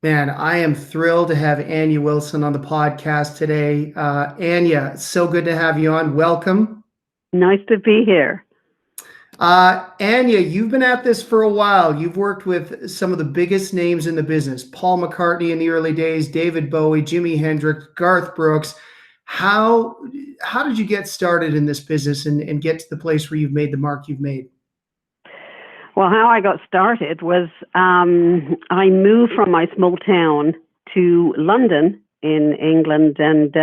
Man, I am thrilled to have Anya Wilson on the podcast today. Anya, it's so good to have you on. Welcome. Nice to be here. Anya, you've been at this for a while. You've worked with some of the biggest names in the business: Paul McCartney in the early days, David Bowie, Jimi Hendrix, Garth Brooks. How how did you get started in this business and get to the place where you've made the mark you've made? Well, how I got started was I moved from my small town to London in England, and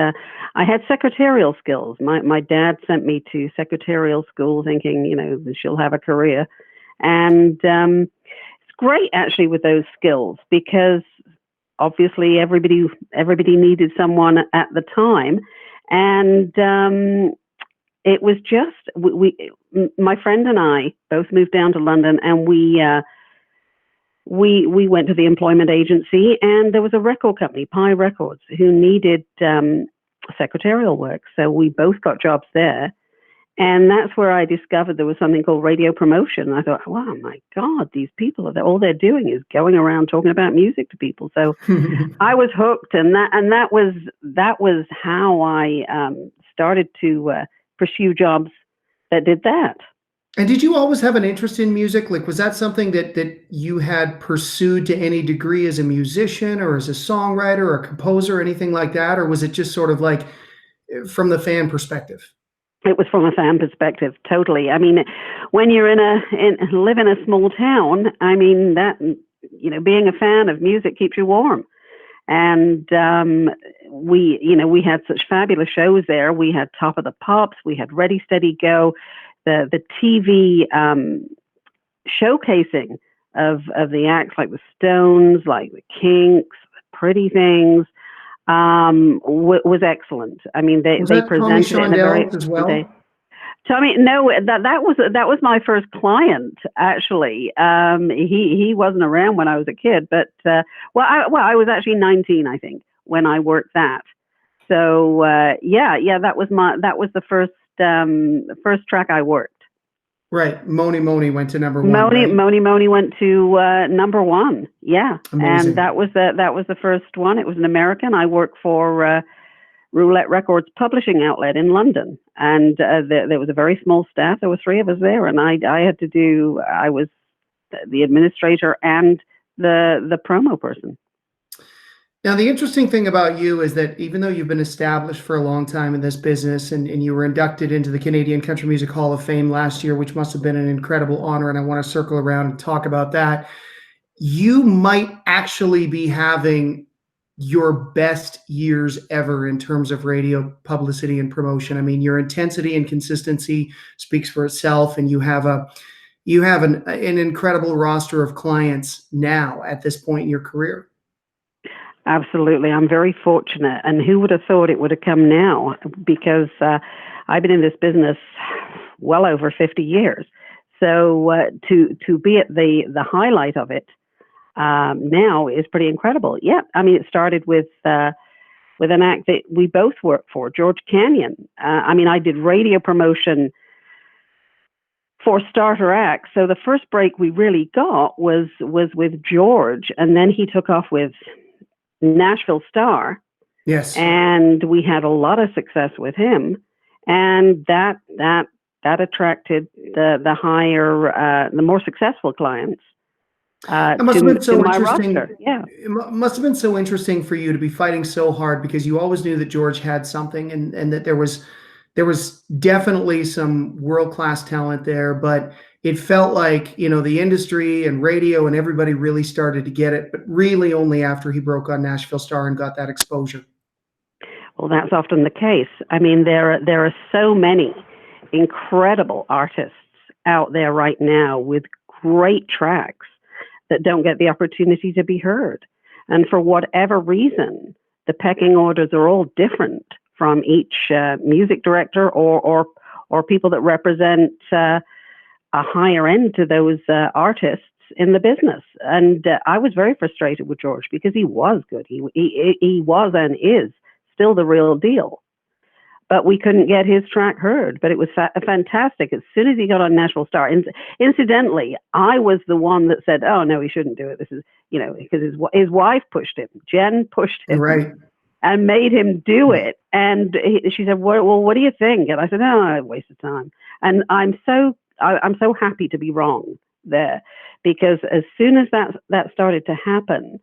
I had secretarial skills. My dad sent me to secretarial school thinking, she'll have a career. And it's great actually with those skills because obviously everybody needed someone at the time. And it was just my friend and I both moved down to London, and we went to the employment agency, and there was a record company, Pi Records, who needed secretarial work. So we both got jobs there, and that's where I discovered there was something called radio promotion. And I thought, wow, my God, these people all they're doing is going around talking about music to people. So I was hooked, and that was how I started to pursue jobs that did that. And did you always have an interest in music? Like, was that something that you had pursued to any degree as a musician or as a songwriter or a composer or anything like that? Or was it just sort of like from the fan perspective? It was from a fan perspective, totally. I mean, when you're live in a small town, I mean that being a fan of music keeps you warm. And we had such fabulous shows there. We had Top of the Pops, we had Ready Steady Go, the TV showcasing of the acts like the Stones, like the Kinks, Pretty Things, was excellent. I mean, they presented it in a very as well. Tommy, no, that was my first client actually. He wasn't around when I was a kid, but I was actually 19, I think, when I worked that. So that was the first track I worked. Right, Moni Moni went to number one. Moni Moni went to number one. Yeah, amazing. And that was the first one. It was an American. I worked for Roulette Records publishing outlet in London, and there was a very small staff. There were three of us there, and I was the administrator and the promo person. Now, the interesting thing about you is that even though you've been established for a long time in this business and you were inducted into the Canadian Country Music Hall of Fame last year, which must have been an incredible honor, and I want to circle around and talk about that, you might actually be having your best years ever in terms of radio publicity and promotion. I mean, your intensity and consistency speaks for itself, and you have an incredible roster of clients now at this point in your career. Absolutely. I'm very fortunate. And who would have thought it would have come now? Because I've been in this business well over 50 years. So to be at the highlight of it now is pretty incredible. Yeah. I mean, it started with an act that we both worked for, George Canyon. I did radio promotion for starter acts. So the first break we really got was with George, and then he took off with Nashville Star. Yes. And we had a lot of success with him, and that attracted the higher, the more successful clients. It must have been so interesting. Yeah. It must have been so interesting for you to be fighting so hard, because you always knew that George had something, and that there was definitely some world-class talent there, but it felt like, the industry and radio and everybody really started to get it, but really only after he broke on Nashville Star and got that exposure. Well, that's often the case. I mean, there are so many incredible artists out there right now with great tracks that don't get the opportunity to be heard. And for whatever reason, the pecking orders are all different from each music director or people that represent a higher end to those artists in the business. And I was very frustrated with George because he was good. He was and is still the real deal. but we couldn't get his track heard. But it was fantastic. As soon as he got on Nashville Star, incidentally, I was the one that said, "Oh no, he shouldn't do it. This is, because his wife pushed him. Jen pushed him, Right, and made him do it." And she said, "Well, what do you think?" And I said, "Oh, waste of time." And I'm so happy to be wrong there, because as soon as that started to happen,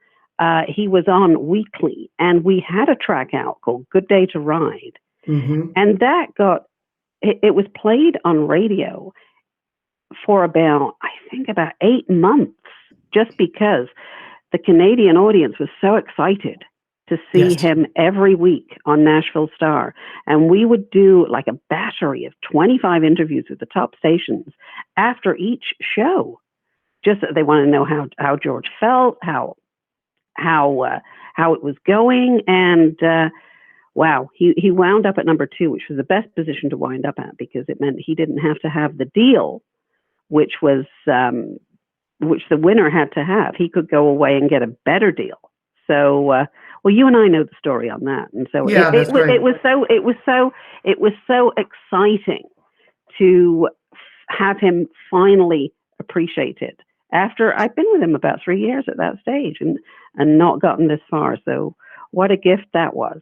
he was on weekly, and we had a track out called "Good Day to Ride." mm-hmm. And that it was played on radio for about 8 months, just because the Canadian audience was so excited to see Yes. him every week on Nashville Star. And we would do like a battery of 25 interviews with the top stations after each show. Just that they want to know how George felt, how it was going. And, wow, he wound up at number 2, which was the best position to wind up at, because it meant he didn't have to have the deal, which the winner had to have. He could go away and get a better deal. So, well, you and I know the story on that, and so Yeah, it was so exciting to have him finally appreciated after I'd been with him about 3 years at that stage and not gotten this far. So, what a gift that was.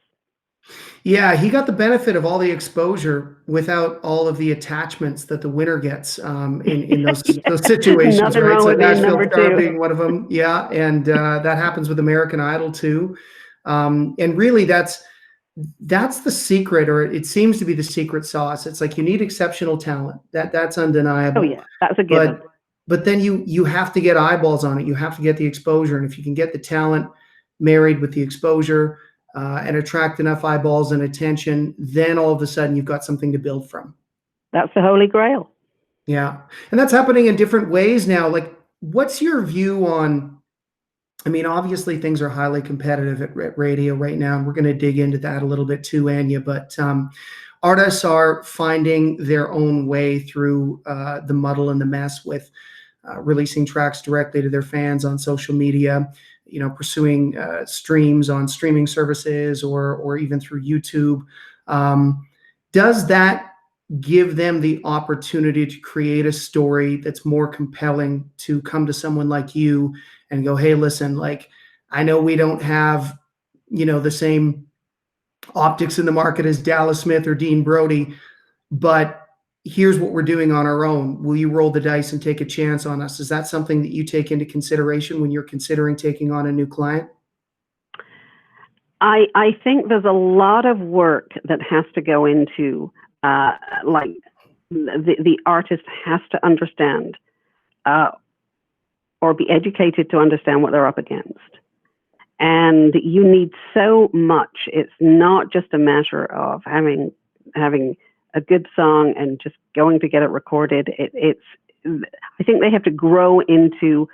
Yeah, he got the benefit of all the exposure without all of the attachments that the winner gets in those situations, Nothing right? wrong So with being Nashville number Star 2. being one of them. Yeah, and that happens with American Idol too. And really, that's the secret, or it seems to be the secret sauce. It's like you need exceptional talent. That's undeniable. Oh yeah, that's a given. But then you have to get eyeballs on it. You have to get the exposure, and if you can get the talent married with the exposure, and attract enough eyeballs and attention, then all of a sudden you've got something to build from. That's the holy grail. Yeah. And that's happening in different ways now. Like, what's your view on, I mean, obviously things are highly competitive at radio right now, and we're going to dig into that a little bit too, Anya, but artists are finding their own way through the muddle and the mess with releasing tracks directly to their fans on social media, pursuing streams on streaming services or even through YouTube. Does that give them the opportunity to create a story that's more compelling to come to someone like you and go, hey, listen, like, I know we don't have, the same optics in the market as Dallas Smith or Dean Brody, but here's what we're doing on our own. Will you roll the dice and take a chance on us? Is that something that you take into consideration when you're considering taking on a new client? I think there's a lot of work that has to go into, like the artist has to understand or be educated to understand what they're up against. And you need so much. It's not just a matter of having a good song and just going to get it recorded. I think they have to grow into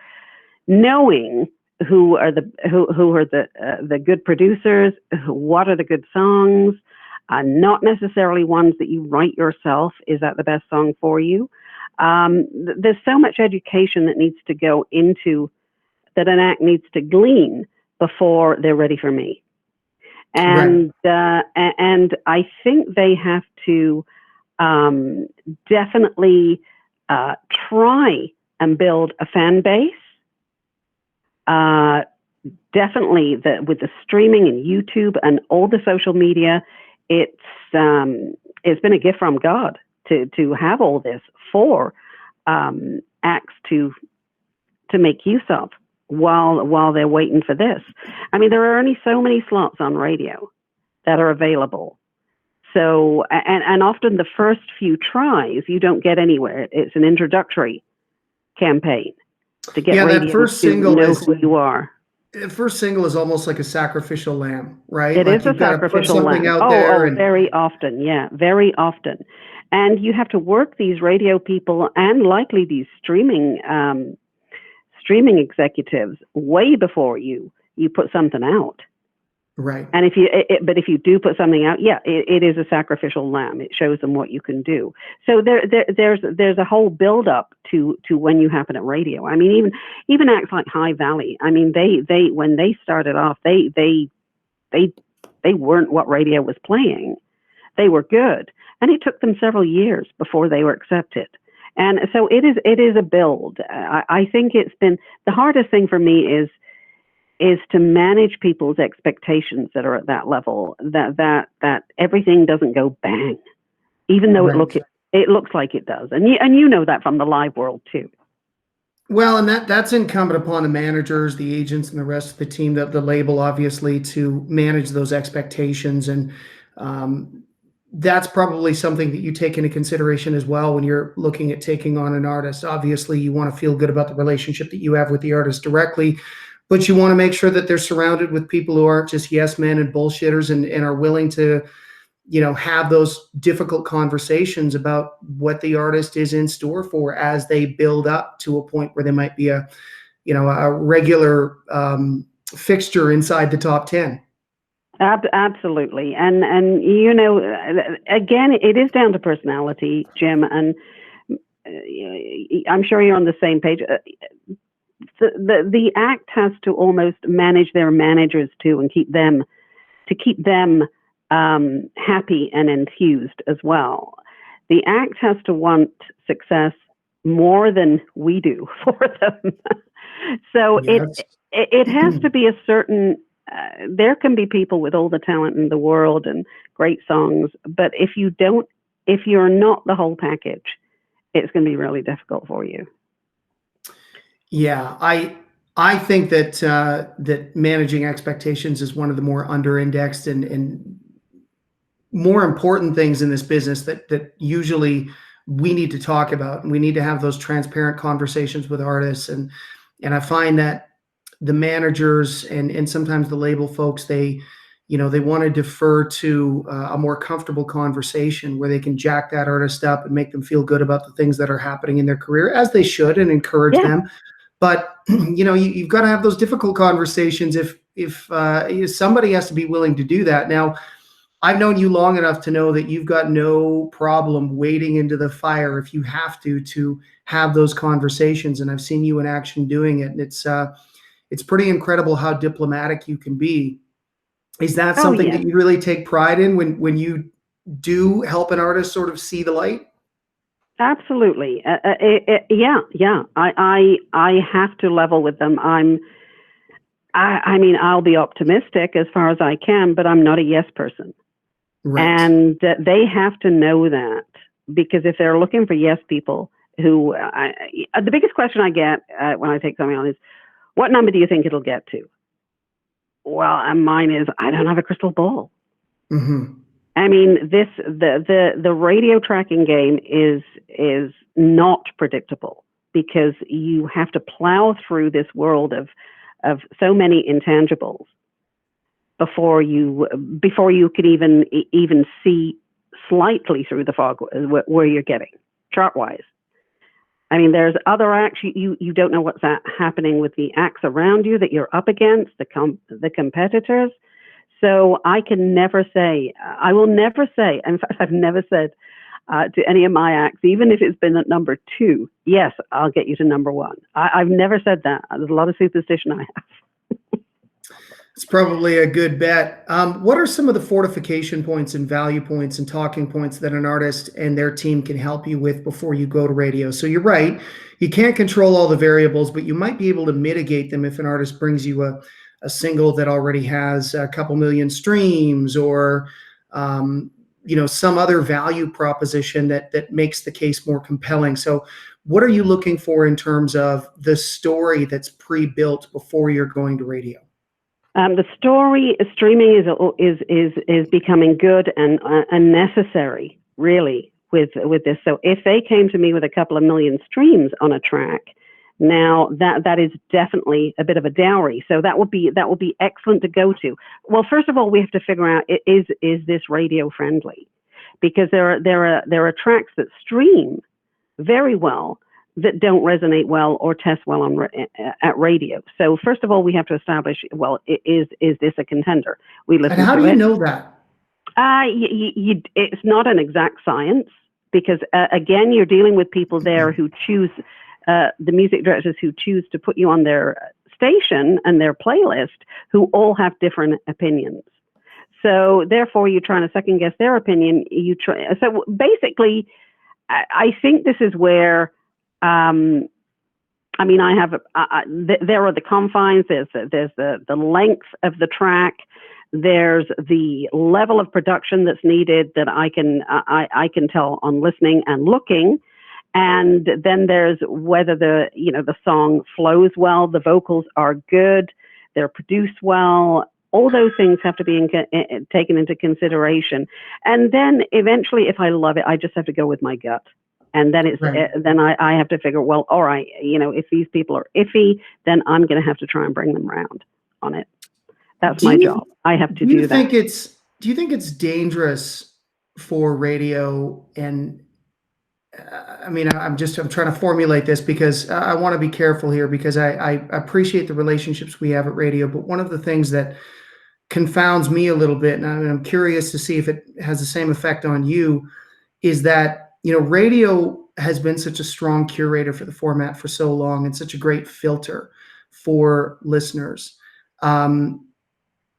knowing who are the good producers, what are the good songs, not necessarily ones that you write yourself. Is that the best song for you? There's so much education that needs to go into that an act needs to glean before they're ready for me. And right. And I think they have to definitely try and build a fan base. Definitely with the streaming and YouTube and all the social media, it's been a gift from God to have all this for acts to make use of while they're waiting for this. I mean, there are only so many slots on radio that are available. So, and often the first few tries, you don't get anywhere. It's an introductory campaign to get radio that first to single know who you are. The first single is almost like a sacrificial lamb, right? It like is a sacrificial lamb. Very often, yeah, very often. And you have to work these radio people and likely these streaming executives way before you put something out. Right. And if you do put something out, yeah, it is a sacrificial lamb. It shows them what you can do. So there's a whole build up to when you happen at radio. I mean, even acts like High Valley. I mean, they when they started off, they weren't what radio was playing. they were good. And it took them several years before they were accepted. And so it is a build. I think it's been the hardest thing for me is to manage people's expectations that are at that level, that everything doesn't go bang, even though it looks like it does. And you know that from the live world too. Well, and that's incumbent upon the managers, the agents, and the rest of the team, the label, obviously, to manage those expectations. And that's probably something that you take into consideration as well when you're looking at taking on an artist. Obviously, you want to feel good about the relationship that you have with the artist directly, but you want to make sure that they're surrounded with people who aren't just yes men and bullshitters and are willing to, have those difficult conversations about what the artist is in store for as they build up to a point where they might be a regular fixture inside the top 10. Absolutely. And again, it is down to personality, Jim, and I'm sure you're on the same page. The act has to almost manage their managers too, and keep them happy and enthused as well. The act has to want success more than we do for them. So yes. it has to be a certain. There can be people with all the talent in the world and great songs, but if you're not the whole package, it's going to be really difficult for you. Yeah, I think that that managing expectations is one of the more under-indexed and more important things in this business that usually we need to talk about, and we need to have those transparent conversations with artists. And I find that the managers and sometimes the label folks, they want to defer to a more comfortable conversation where they can jack that artist up and make them feel good about the things that are happening in their career, as they should, and encourage them. But you've got to have those difficult conversations if somebody has to be willing to do that. Now, I've known you long enough to know that you've got no problem wading into the fire if you have to have those conversations. And I've seen you in action doing it. And it's pretty incredible how diplomatic you can be. Is that something that you really take pride in when you do help an artist sort of see the light? Absolutely. Yeah. I have to level with them. I mean, I'll be optimistic as far as I can, but I'm not a yes person. Right. And they have to know that, because if they're looking for yes people who, the biggest question I get when I take something on is, what number do you think it'll get to? Well, and mine is, I don't have a crystal ball. Mm-hmm. I mean, the radio tracking game is not predictable, because you have to plow through this world of so many intangibles before you could even see slightly through the fog where you're getting chart-wise. I mean, there's other acts you don't know what's happening with the acts around you that you're up against, the competitors. So I can never say, I will never say, in fact, I've never said to any of my acts, even if it's been at number 2, yes, I'll get you to number 1. I've never said that. There's a lot of superstition I have. It's probably a good bet. What are some of the fortification points and value points and talking points that an artist and their team can help you with before you go to radio? So you're right, you can't control all the variables, but you might be able to mitigate them if an artist brings you a single that already has a couple million streams, or some other value proposition that makes the case more compelling. So what are you looking for in terms of the story that's pre-built before you're going to radio? The streaming is becoming good and necessary, really, with this. So if they came to me with a couple of million streams on a track, now that is definitely a bit of a dowry. So that would be excellent to go to. Well, first of all, we have to figure out, is this radio friendly? Because there are tracks that stream very well that don't resonate well or test well at radio. So first of all, we have to establish, well, is this a contender? We listen. And how do you know that? It's not an exact science, because again, you're dealing with people there who choose, the music directors who choose to put you on their station and their playlist, who all have different opinions. So therefore, you're trying to second guess their opinion. So basically, I think this is where, I mean, I have, there are the confines, there's the length of the track, there's the level of production that's needed that I can tell on listening and looking. And then there's whether the song flows well, the vocals are good, they're produced well. All those things have to be taken into consideration. And then eventually, if I love it, I just have to go with my gut. And then then I have to figure, well, all right, if these people are iffy, then I'm going to have to try and bring them around on it. That's my job. I have to do that. Do you think it's dangerous for radio? And I mean, I'm trying to formulate this because I want to be careful here, because I appreciate the relationships we have at radio. But one of the things that confounds me a little bit, and I'm curious to see if it has the same effect on you, is that radio has been such a strong curator for the format for so long, and such a great filter for listeners.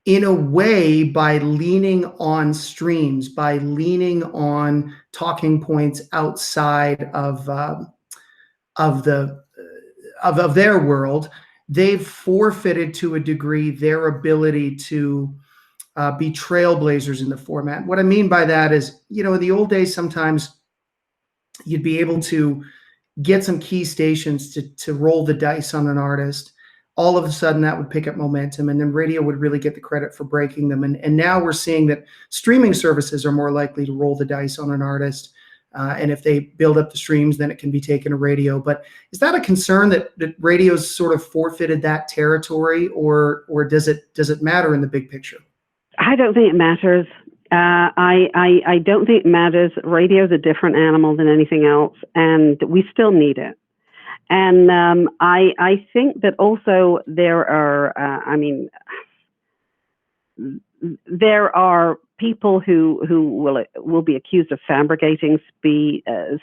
In a way, by leaning on streams, by leaning on talking points outside of their world, they've forfeited to a degree their ability to be trailblazers in the format. What I mean by that is, in the old days, sometimes you'd be able to get some key stations to roll the dice on an artist. All of a sudden that would pick up momentum, and then radio would really get the credit for breaking them. And now we're seeing that streaming services are more likely to roll the dice on an artist. And if they build up the streams, then it can be taken to radio. But is that a concern that radio's sort of forfeited that territory, or does it matter in the big picture? I don't think it matters. I don't think it matters. Radio is a different animal than anything else, and we still need it. And I think that also there are, there are people who will be accused of fabricating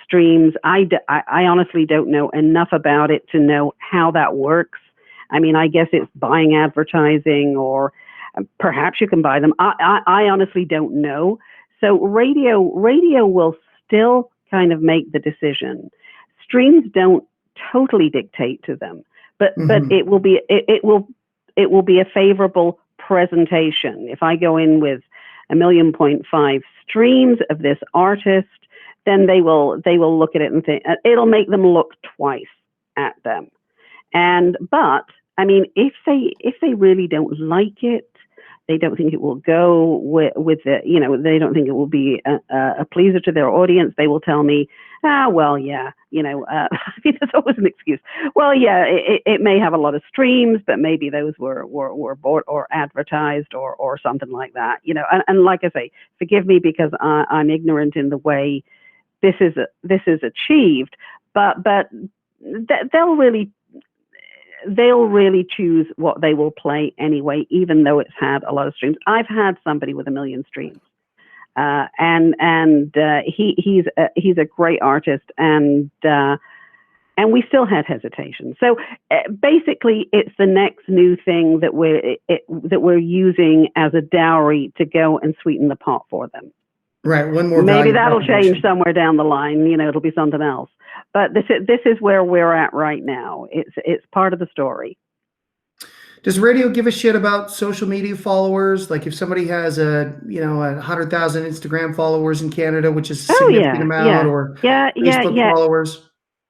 streams. I honestly don't know enough about it to know how that works. I mean, I guess it's buying advertising, or perhaps you can buy them. I honestly don't know. So radio will still kind of make the decision. Streams don't totally dictate to them, but it will be a favorable presentation. If I go in with 1.5 million streams of this artist, then they will look at it and think it'll make them look twice at them. But I mean, if they really don't like it, they don't think it will go with the, they don't think it will be a pleaser to their audience, they will tell me, well, yeah, there's always an excuse. Well, yeah, it may have a lot of streams, but maybe those were bought or advertised or something like that, and like I say, forgive me because I'm ignorant in the way this is achieved, but they'll really choose what they will play anyway, even though it's had a lot of streams. I've had somebody with 1 million streams, and he's a great artist, and we still had hesitation. So basically, it's the next new thing that we're using as a dowry to go and sweeten the pot for them. Right. One more. Maybe that'll change somewhere down the line. It'll be something else. But this is where we're at right now. It's part of the story. Does radio give a shit about social media followers? Like if somebody has 100,000 Instagram followers in Canada, which is a significant amount, or Facebook followers?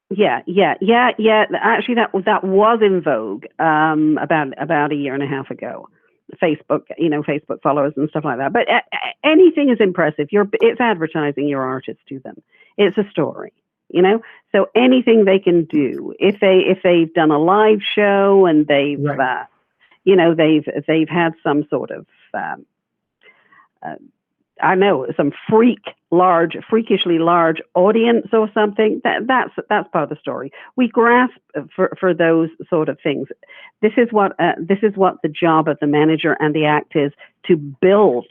Yeah. Actually, that was in vogue about a year and a half ago. Facebook, Facebook followers and stuff like that. But anything is impressive. It's advertising your artist to them. It's a story. So anything they can do, if they've done a live show and they've they've had some sort of some freakishly large audience or something, that's part of the story. We grasp for those sort of things. This is what the job of the manager and the act is, to build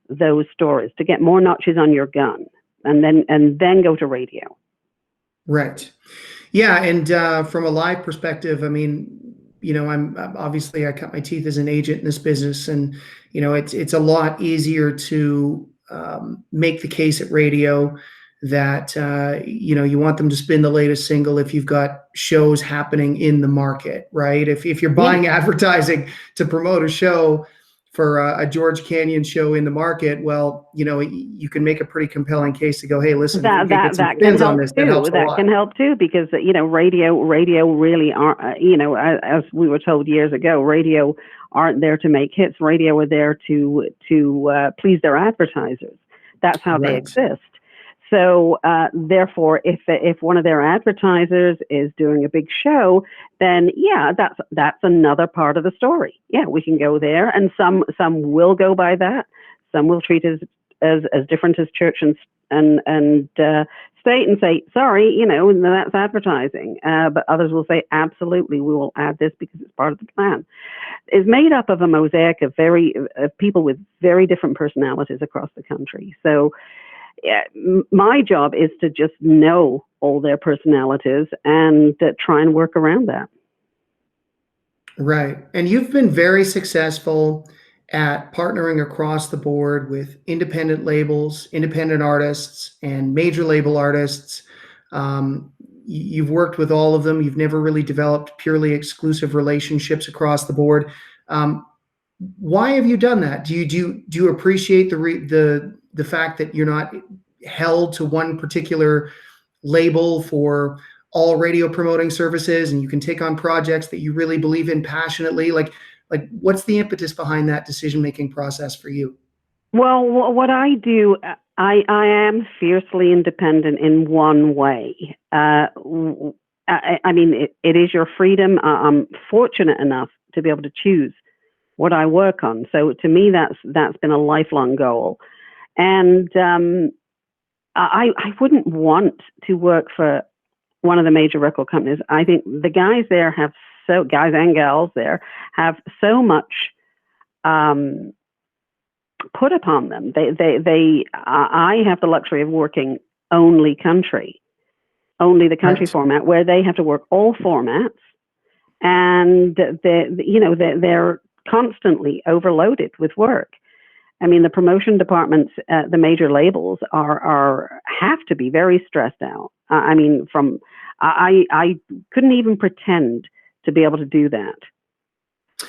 those stories, to get more notches on your gun, and then go to radio. Right. Yeah. And from a live perspective, I mean, I'm obviously I cut my teeth as an agent in this business, and it's a lot easier to make the case at radio that you want them to spin the latest single if you've got shows happening in the market, right? If you're Yeah. buying advertising to promote a show for a George Canyon show in the market, well, you can make a pretty compelling case to go, hey, listen, if we could get some That can spins on help this, that too. helps a That lot. can help too, because radio really aren't. As we were told years ago, radio aren't there to make hits. Radio are there to please their advertisers. That's how they Right. exist. So therefore, if one of their advertisers is doing a big show, then yeah, that's another part of the story. Yeah, we can go there, and some will go by that. Some will treat it as different as church and state and say, sorry, that's advertising. But others will say, absolutely, we will add this because it's part of the plan. It's made up of a mosaic of people with very different personalities across the country. So yeah, my job is to just know all their personalities and try and work around that. Right. And you've been very successful at partnering across the board with independent labels, independent artists, and major label artists. You've worked with all of them. You've never really developed purely exclusive relationships across the board. Why have you done that? Do you appreciate the fact that you're not held to one particular label for all radio promoting services, and you can take on projects that you really believe in passionately? Like what's the impetus behind that decision-making process for you? Well, what I do, I am fiercely independent in one way. I mean, it is your freedom. I'm fortunate enough to be able to choose what I work on. So to me, that's been a lifelong goal. And I wouldn't want to work for one of the major record companies. I think the guys there guys and gals there have so much put upon them. I have the luxury of working only the country Right. format, where they have to work all formats, and they're constantly overloaded with work. I mean, the promotion departments at the major labels have to be very stressed out. I mean, I couldn't even pretend to be able to do that.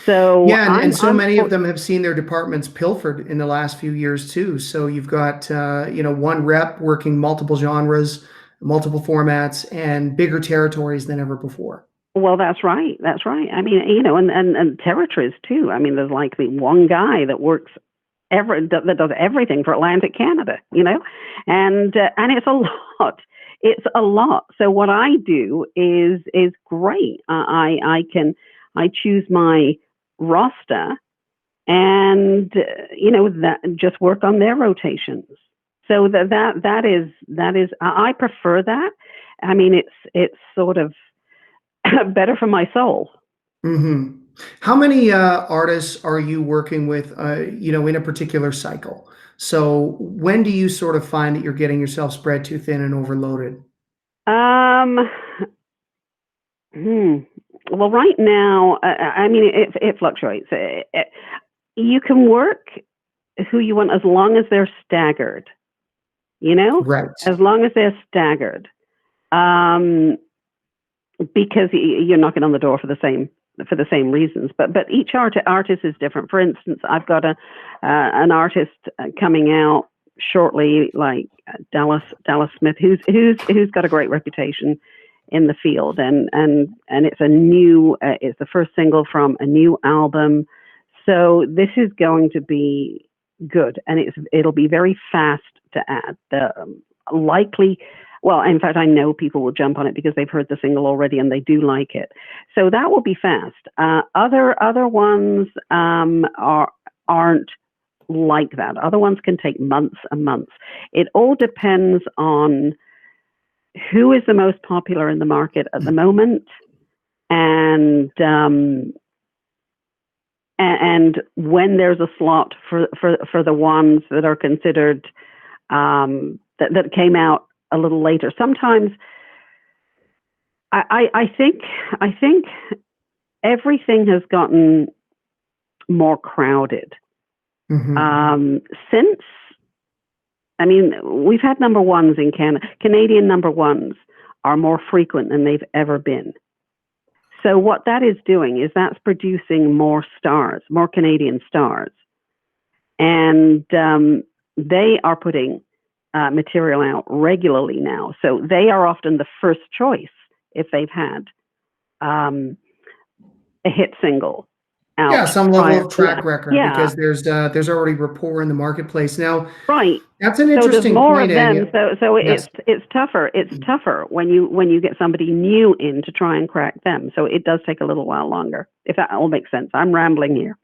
So Yeah, and so many of them have seen their departments pilfered in the last few years too. So you've got one rep working multiple genres, multiple formats, and bigger territories than ever before. Well, that's right. That's right. I mean, and territories too. I mean, there's likely one guy that works that does everything for Atlantic Canada, and it's a lot. It's a lot. So what I do is great. I choose my roster, and that just work on their rotations. So that is I prefer that. I mean, it's sort of better for my soul. Mm-hmm. How many artists are you working with, in a particular cycle? So when do you sort of find that you're getting yourself spread too thin and overloaded? Well, right now, I mean, it fluctuates. You can work who you want as long as they're staggered, Right. as long as they're staggered, because you're knocking on the door for the same reasons. But each artist is different. For instance, I've got an artist coming out shortly, like Dallas Smith, who's got a great reputation in the field, and it's it's the first single from a new album. So this is going to be good, and it'll be very fast to add. Well, in fact, I know people will jump on it because they've heard the single already and they do like it. So that will be fast. Other ones aren't like that. Other ones can take months and months. It all depends on who is the most popular in the market at the moment, and when there's a slot for the ones that are considered that came out a little later. Sometimes I think everything has gotten more crowded. Since, I mean, we've had number ones in Canada. Canadian number ones are more frequent than they've ever been. So what that is doing is that's producing more stars, more Canadian stars. And they are putting material out regularly now. So they are often the first choice if they've had a hit single out. Yeah, some level of track record, because there's already rapport in the marketplace. Now, right. That's an So interesting there's more point, of them. Anya. So Yes. it's tougher. It's tougher when you get somebody new in to try and crack them. So it does take a little while longer. If that all makes sense. I'm rambling here.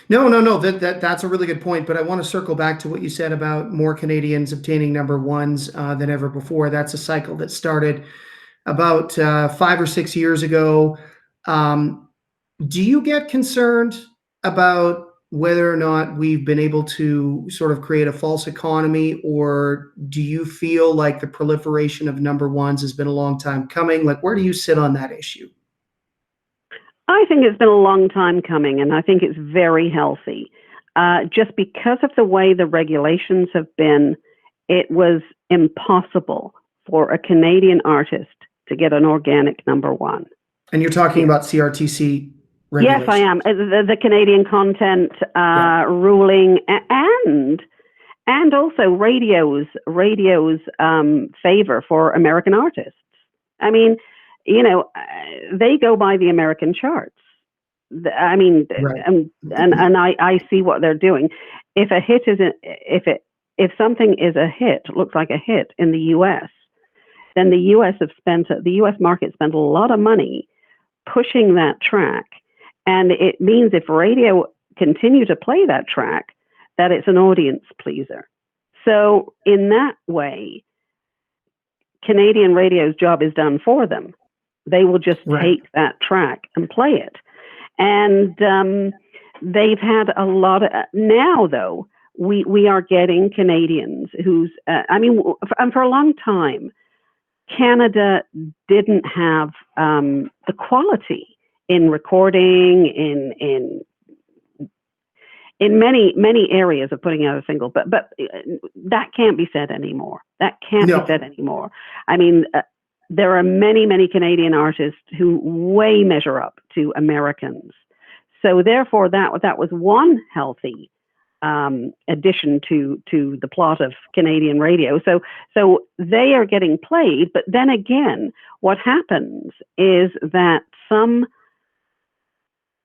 No. That's a really good point. But I want to circle back to what you said about more Canadians obtaining number ones than ever before. That's a cycle that started about 5 or 6 years ago. Do you get concerned about whether or not we've been able to sort of create a false economy, or do you feel like the proliferation of number ones has been a long time coming? Like, where do you sit on that issue? I think it's been a long time coming, and I think it's very healthy. Just because of the way the regulations have been, it was impossible for a Canadian artist to get an organic number one. And you're talking about CRTC regulations? Yes, I am. The Canadian content ruling, and also radio's favor for American artists. I mean, you know, they go by the American charts. I mean, Right. and I see what they're doing. If a hit isn't, if something is a hit, looks like a hit in the U.S., then the U.S. market spent a lot of money pushing that track, and it means if radio continue to play that track, that it's an audience pleaser. So in that way, Canadian radio's job is done for them. They will just take that track and play it. And they've had a lot of, now though, we are getting Canadians who's, and for a long time, Canada didn't have the quality in recording, in many areas of putting out a single, but that can't be said anymore. That can't be said anymore. I mean, there are many Canadian artists who way measure up to Americans. So therefore, that was one healthy addition to the plot of Canadian radio. So they are getting played, but then again, what happens is that some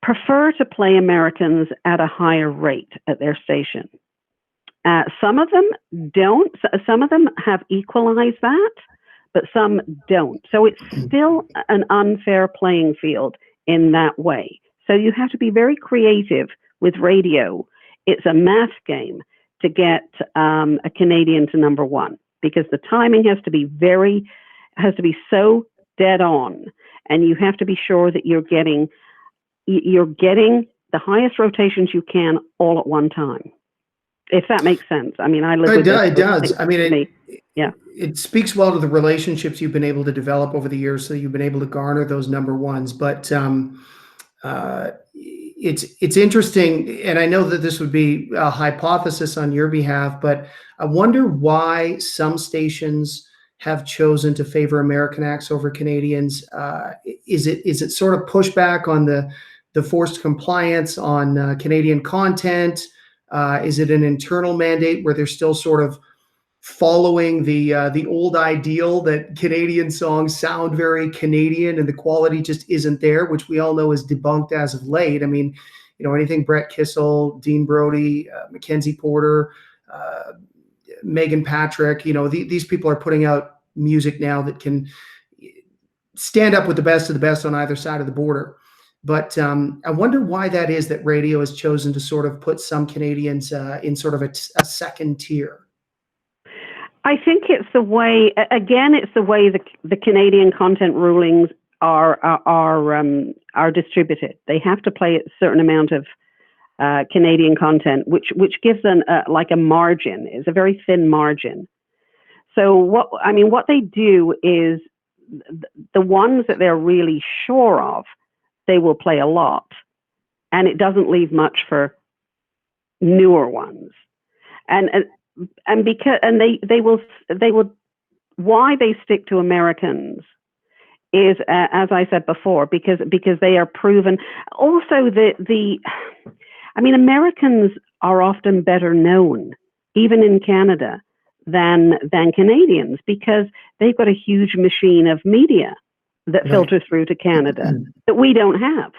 prefer to play Americans at a higher rate at their station. Some of them don't. Some of them have equalized that, but some don't. So it's still an unfair playing field in that way. So you have to be very creative with radio. It's a math game to get a Canadian to number one, because the timing has to be so dead on, and you have to be sure that you're getting the highest rotations you can all at one time. If that makes sense. I mean, I live with it does. I mean, yeah. It speaks well to the relationships you've been able to develop over the years, so you've been able to garner those number ones. But it's interesting, and I know that this would be a hypothesis on your behalf, but I wonder why some stations have chosen to favor American acts over Canadians. Is it sort of pushback on the forced compliance on Canadian content? Is it an internal mandate where they're still sort of following the old ideal that Canadian songs sound very Canadian and the quality just isn't there, which we all know is debunked as of late? I mean, you know, anything Brett Kissel, Dean Brody, Mackenzie Porter, Megan Patrick, you know, these people are putting out music now that can stand up with the best of the best on either side of the border. But I wonder why that is, that radio has chosen to sort of put some Canadians in sort of a second tier. I think it's the way, again, it's the way the Canadian content rulings are distributed. They have to play a certain amount of Canadian content, which gives them like a margin. It's a very thin margin. So what they do is the ones that they're really sure of, they will play a lot, and it doesn't leave much for newer ones. And because they will why they stick to Americans is, as I said before, because they are proven. Also, Americans are often better known, even in Canada, than Canadians, because they've got a huge machine of media that filters through to Canada that we don't have.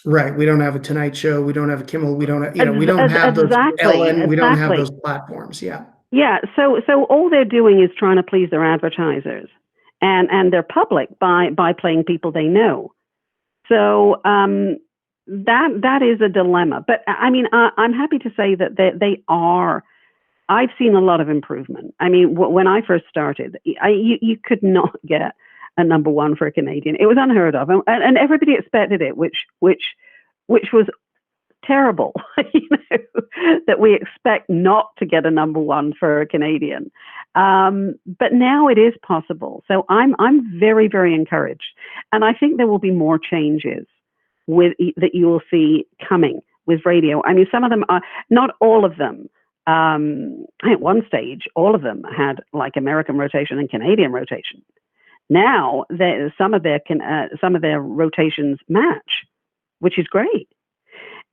Right. We don't have a Tonight Show. We don't have a Kimmel. We don't have, we don't have those Ellen. We don't have those platforms. Yeah. Yeah. So all they're doing is trying to please their advertisers and their public by playing people they know. So that is a dilemma. But I mean, I'm happy to say that they are. I've seen a lot of improvement. I mean, when I first started, you could not get a number one for a Canadian. It was unheard of, and everybody expected it, which was terrible. That we expect not to get a number one for a Canadian. But now it is possible. So I'm very, very encouraged, and I think there will be more changes that you will see coming with radio. I mean, some of them are, not all of them. At one stage, all of them had like American rotation and Canadian rotation. Now, some of their rotations match, which is great.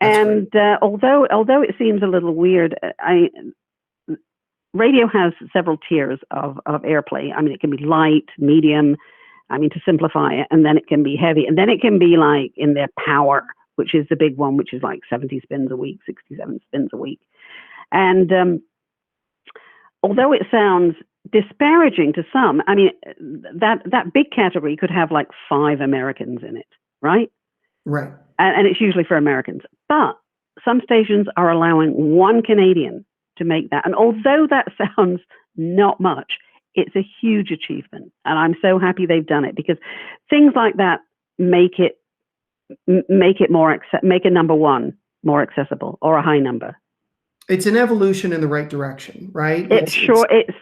That's great. Although it seems a little weird, radio has several tiers of airplay. I mean, it can be light, medium. I mean, to simplify it, and then it can be heavy, and then it can be like in their power, which is the big one, which is like 70 spins a week, 67 spins a week. And although it sounds disparaging to some, I mean, that big category could have like 5 Americans in it, right? Right. And it's usually for Americans. But some stations are allowing 1 Canadian to make that. And although that sounds not much, it's a huge achievement. And I'm so happy they've done it, because things like that make a number one more accessible, or a high number. It's an evolution in the right direction, right? It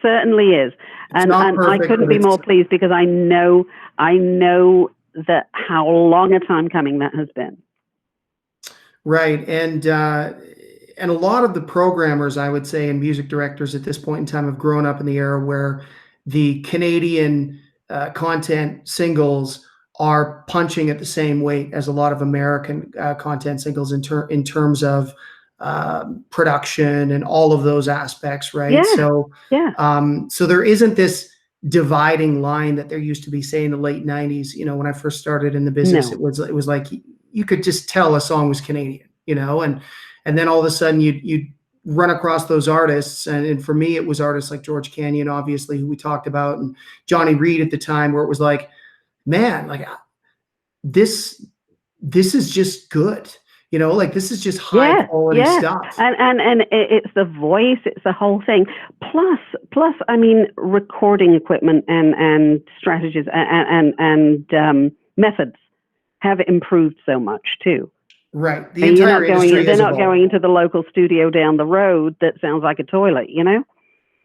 certainly is. And I couldn't be more pleased, because I know that how long a time coming that has been. Right. And a lot of the programmers, I would say, and music directors at this point in time have grown up in the era where the Canadian content singles are punching at the same weight as a lot of American content singles in terms of production and all of those aspects, right? Yeah, so so there isn't this dividing line that there used to be, say, in the late 90s. When I first started in the business, it was like you could just tell a song was Canadian, and then all of a sudden you'd run across those artists, and for me it was artists like George Canyon, obviously, who we talked about, and Johnny Reed at the time, where it was like, man, like this is just good. Like this is just high quality stuff. And it's the voice, it's the whole thing. Plus, I mean, recording equipment and strategies and methods have improved so much too. Right. They're not going into the local studio down the road that sounds like a toilet,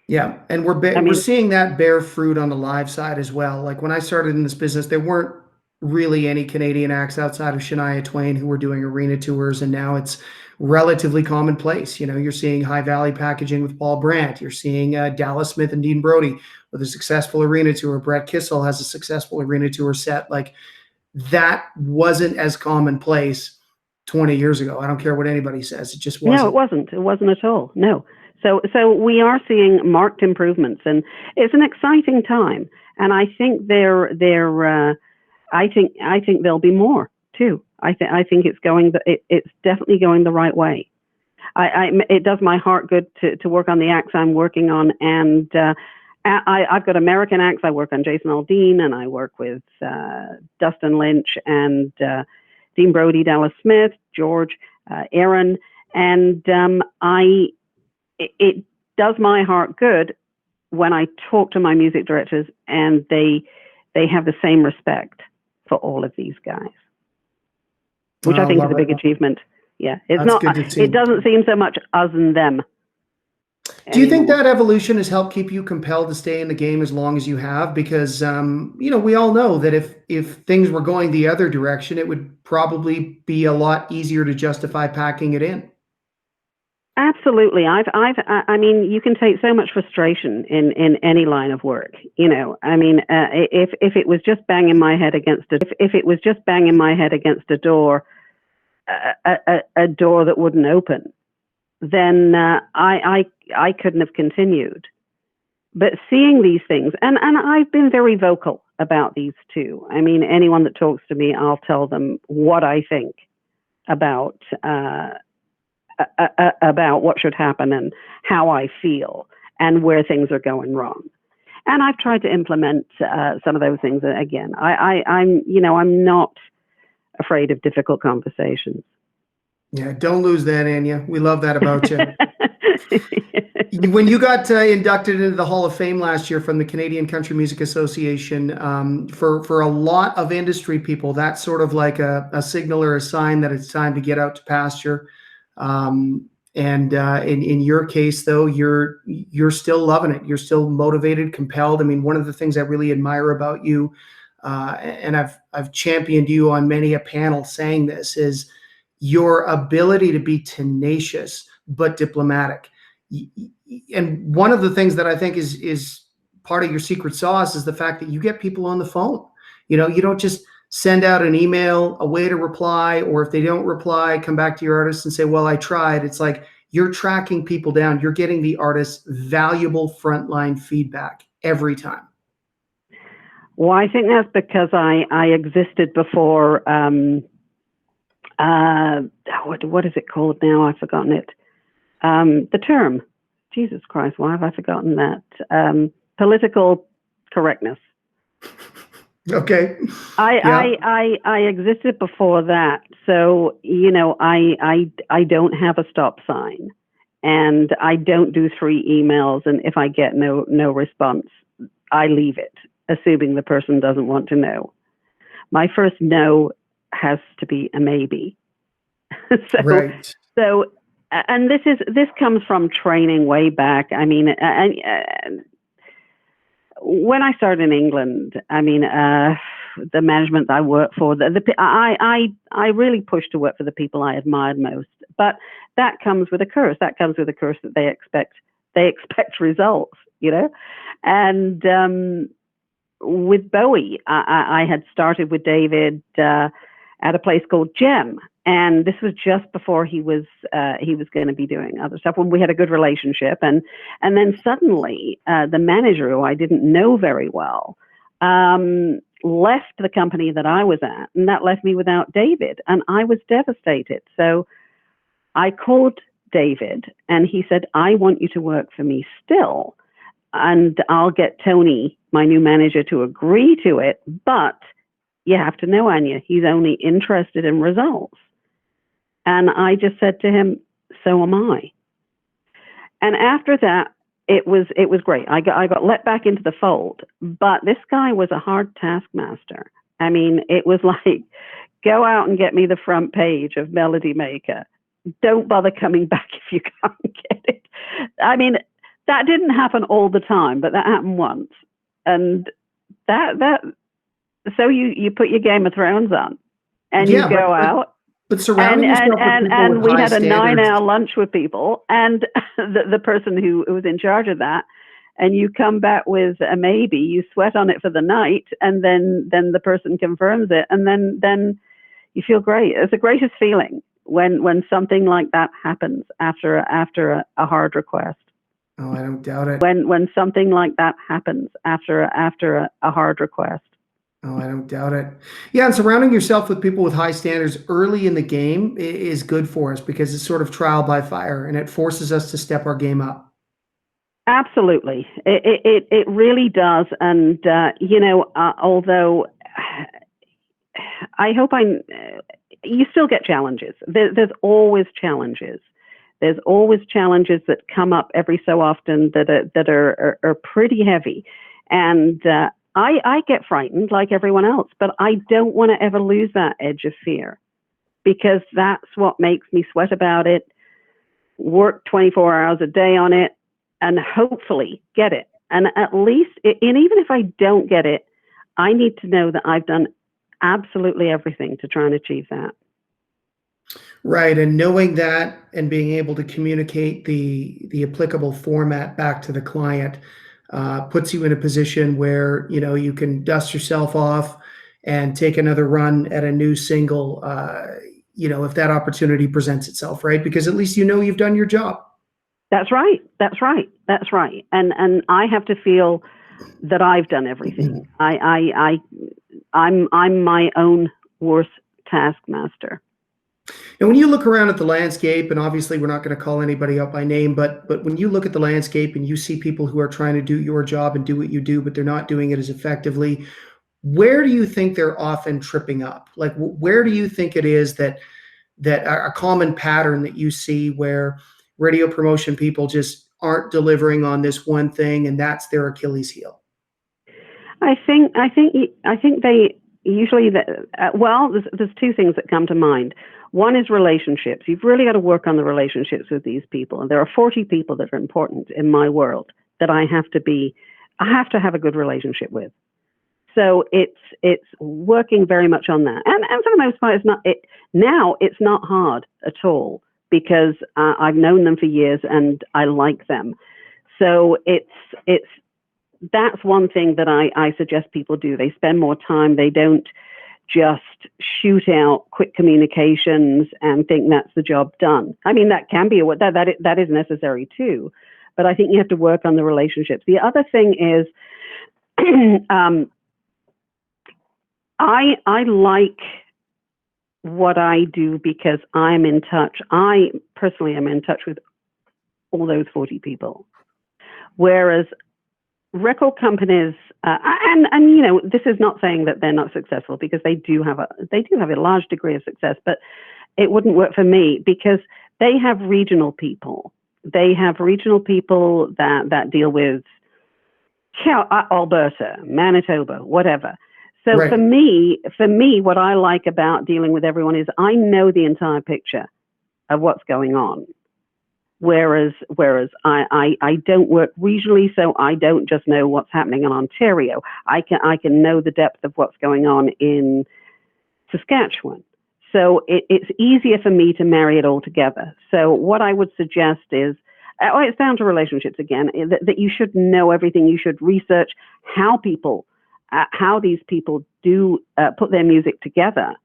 Yeah, and we're seeing that bear fruit on the live side as well. Like when I started in this business, there weren't really any Canadian acts outside of Shania Twain who were doing arena tours, and now it's relatively commonplace. You're seeing High Valley Packaging with Paul Brandt. You're seeing Dallas Smith and Dean Brody with a successful arena tour. Brett Kissel has a successful arena tour set. Like that wasn't as commonplace 20 years ago. I don't care what anybody says. It just wasn't. No, it wasn't. It wasn't at all. No. So we are seeing marked improvements, and it's an exciting time. And I think I think there'll be more too. I think it's definitely going the right way. It does my heart good to work on the acts I'm working on, and I've got American acts. I work on Jason Aldean, and I work with Dustin Lynch and Dean Brody, Dallas Smith, George, Aaron, and it does my heart good when I talk to my music directors, and they have the same respect for all of these guys, which I think is a big achievement. Yeah, it's not. It doesn't seem so much us and them. Do you think anymore. that evolution has helped keep you compelled to stay in the game as long as you have? Because we all know that if things were going the other direction, it would probably be a lot easier to justify packing it in. Absolutely. I mean, you can take so much frustration in any line of work. I mean, if it was just banging my head against if it was just banging my head against a door, a door that wouldn't open, then I couldn't have continued. But seeing these things, and I've been very vocal about these too. I mean, anyone that talks to me, I'll tell them what I think about what should happen and how I feel and where things are going wrong. And I've tried to implement some of those things. Again, I'm not afraid of difficult conversations. Yeah, don't lose that, Anya. We love that about you. When you got inducted into the Hall of Fame last year from the Canadian Country Music Association, for a lot of industry people, that's sort of like a signal or a sign that it's time to get out to pasture. In your case, though, you're still loving it. You're still motivated, compelled. I mean, one of the things I really admire about you, and I've championed you on many a panel saying this, is your ability to be tenacious but diplomatic. And one of the things that I think is part of your secret sauce is the fact that you get people on the phone. You don't just send out an email, a way to reply, or if they don't reply, come back to your artist and say, well, I tried. It's like you're tracking people down. You're getting the artist valuable frontline feedback every time. Well, I think that's because I existed before. What is it called now? I've forgotten it. The term. Jesus Christ, why have I forgotten that? Political correctness. Okay. I existed before that, so I don't have a stop sign, and I don't do 3 emails, and if I get no response, I leave it, assuming the person doesn't want to know. My first no has to be a maybe. Right. So, and this comes from training way back. I mean, when I started in England, I mean, the management I worked for, I really pushed to work for the people I admired most. But that comes with a curse. That comes with a curse that they expect results, And with Bowie, I had started with David at a place called Gem, and this was just before he was going to be doing other stuff. When we had a good relationship, and then suddenly the manager, who I didn't know very well, left the company that I was at, and that left me without David, and I was devastated. So I called David, and he said, "I want you to work for me still, and I'll get Tony, my new manager, to agree to it, but you have to know, Anya, he's only interested in results." And I just said to him, "So am I." And after that, it was great. I got let back into the fold, but this guy was a hard taskmaster. I mean, it was like, go out and get me the front page of Melody Maker. Don't bother coming back if you can't get it. I mean, that didn't happen all the time, but that happened once. And so you put your Game of Thrones on and you go out. But surrounding yourself with people and with we high had a standards. 9-hour lunch with people, and the person who was in charge of that, and you come back with a maybe, you sweat on it for the night, and then the person confirms it, and then you feel great. It's the greatest feeling when something like that happens after a hard request. Oh, I don't doubt it. When something like that happens after a hard request. Oh, I don't doubt it. Yeah, and surrounding yourself with people with high standards early in the game is good for us because it's sort of trial by fire, and it forces us to step our game up. Absolutely, it really does. And although I hope you still get challenges. There's always challenges. There's always challenges that come up every so often that are pretty heavy, and I get frightened like everyone else, but I don't want to ever lose that edge of fear, because that's what makes me sweat about it, work 24 hours a day on it, and hopefully get it. And at least, and even if I don't get it, I need to know that I've done absolutely everything to try and achieve that. Right. And knowing that and being able to communicate the applicable format back to the client puts you in a position where, you know, you can dust yourself off and take another run at a new single, you know, if that opportunity presents itself, right? Because at least you know you've done your job. That's right. That's right. That's right. And I have to feel that I've done everything. I'm my own worst taskmaster. And when you look around at the landscape, and obviously we're not going to call anybody out by name, but when you look at the landscape and you see people who are trying to do your job and do what you do, but they're not doing it as effectively, where do you think they're often tripping up? Like, where do you think it is that a common pattern that you see where radio promotion people just aren't delivering on this one thing, and that's their Achilles heel? I think they usually, well, there's two things that come to mind. One is relationships. You've really got to work on the relationships with these people. And there are 40 people that are important in my world that I have to have a good relationship with. So it's working very much on that. And for the most part, it's not hard at all, because I've known them for years and I like them. So that's one thing that I suggest people do. They spend more time. They don't just shoot out quick communications and think that's the job done. I mean, that can be that is necessary too, but I think you have to work on the relationships. The other thing is, I like what I do because I'm in touch. I personally am in touch with all those 40 people, whereas record companies, and you know, this is not saying that they're not successful, because they do have a large degree of success, but it wouldn't work for me because they have regional people. They have regional people that deal with Alberta, Manitoba, whatever. So Right. for me, what I like about dealing with everyone is I know the entire picture of what's going on. Whereas I don't work regionally, so I don't just know what's happening in Ontario. I can know the depth of what's going on in Saskatchewan. So it's easier for me to marry it all together. So what I would suggest is, it's down to relationships again, that you should know everything. You should research how these people do put their music together,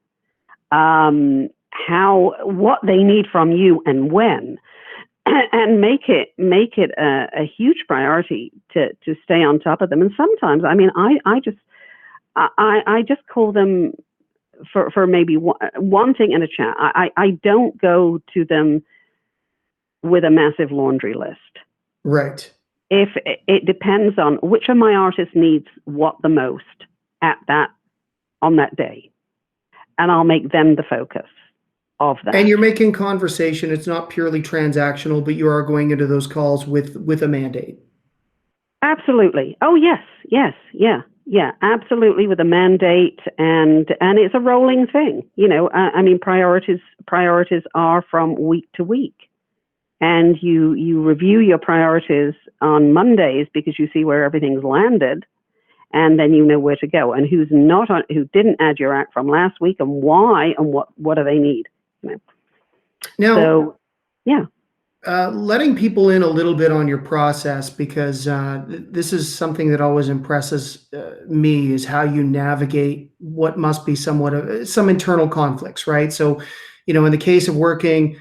what they need from you and when. And make it a huge priority to stay on top of them. And sometimes, I mean, I just call them for maybe one thing in a chat. I don't go to them with a massive laundry list. Right. If it depends on which of my artists needs what the most on that day, and I'll make them the focus of that. And you're making conversation. It's not purely transactional, but you are going into those calls with a mandate. Absolutely. Oh, yes, yeah, absolutely, with a mandate, and it's a rolling thing. You know, I mean, priorities are from week to week, and you review your priorities on Mondays because you see where everything's landed, and then you know where to go and who didn't add your act from last week and why, and what do they need. Now, so, yeah. Letting people in a little bit on your process, because this is something that always impresses me, is how you navigate what must be somewhat of some internal conflicts, right? So, you know, in the case of working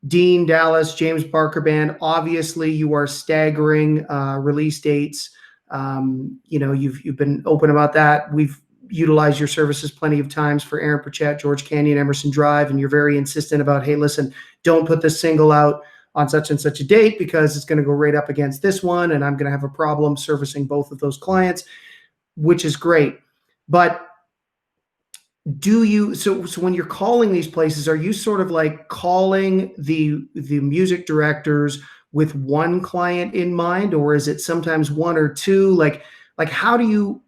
Dean, Dallas, James Barker Band, obviously you are staggering release dates. You know, you've been open about that. We've utilized your services plenty of times for Aaron Pritchett, George Canyon, Emerson Drive, and you're very insistent about, hey, listen, don't put this single out on such and such a date because it's going to go right up against this one, and I'm going to have a problem servicing both of those clients, which is great. But do you, so when you're calling these places, are you sort of like calling the music directors with one client in mind, or is it sometimes one or two? Like how do you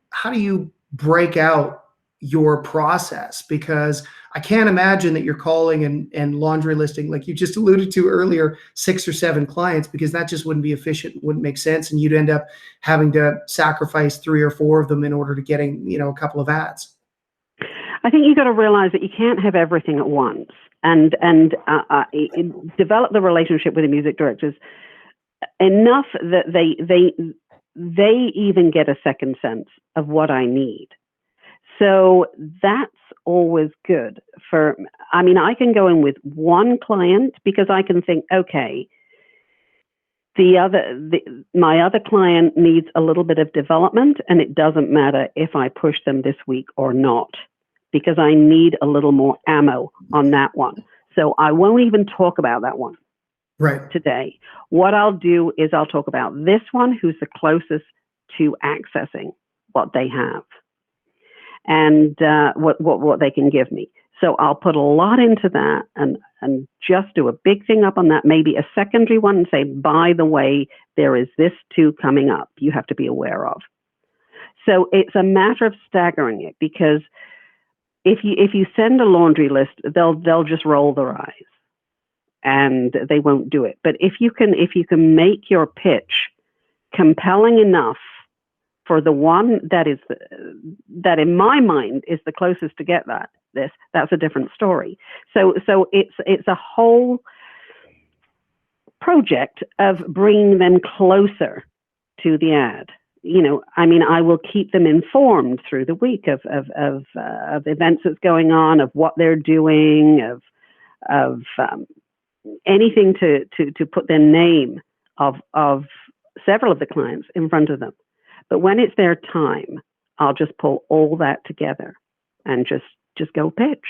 break out your process, because I can't imagine that you're calling and laundry listing, like you just alluded to earlier, 6 or 7 clients, because that just wouldn't be efficient, wouldn't make sense, and you'd end up having to sacrifice 3 or 4 of them in order to getting, a couple of ads. I think you got to realize that you can't have everything at once, and develop the relationship with the music directors enough that they even get a second sense of what I need. So that's always good I can go in with one client because I can think, okay, my other client needs a little bit of development, and it doesn't matter if I push them this week or not, because I need a little more ammo on that one. So I won't even talk about that one today. What I'll do is I'll talk about this one, who's the closest to accessing what they have and what they can give me. So I'll put a lot into that and just do a big thing up on that, maybe a secondary one, and say, by the way, there is this too coming up you have to be aware of. So it's a matter of staggering it, because if you send a laundry list, they'll just roll their eyes and they won't do it. But if you can make your pitch compelling enough for the one that in my mind is the closest to get that's a different story. So it's a whole project of bringing them closer to the ad. I will keep them informed through the week of events that's going on, of what they're doing, of anything to put their name of several of the clients in front of them. But when it's their time, I'll just pull all that together and just go pitch.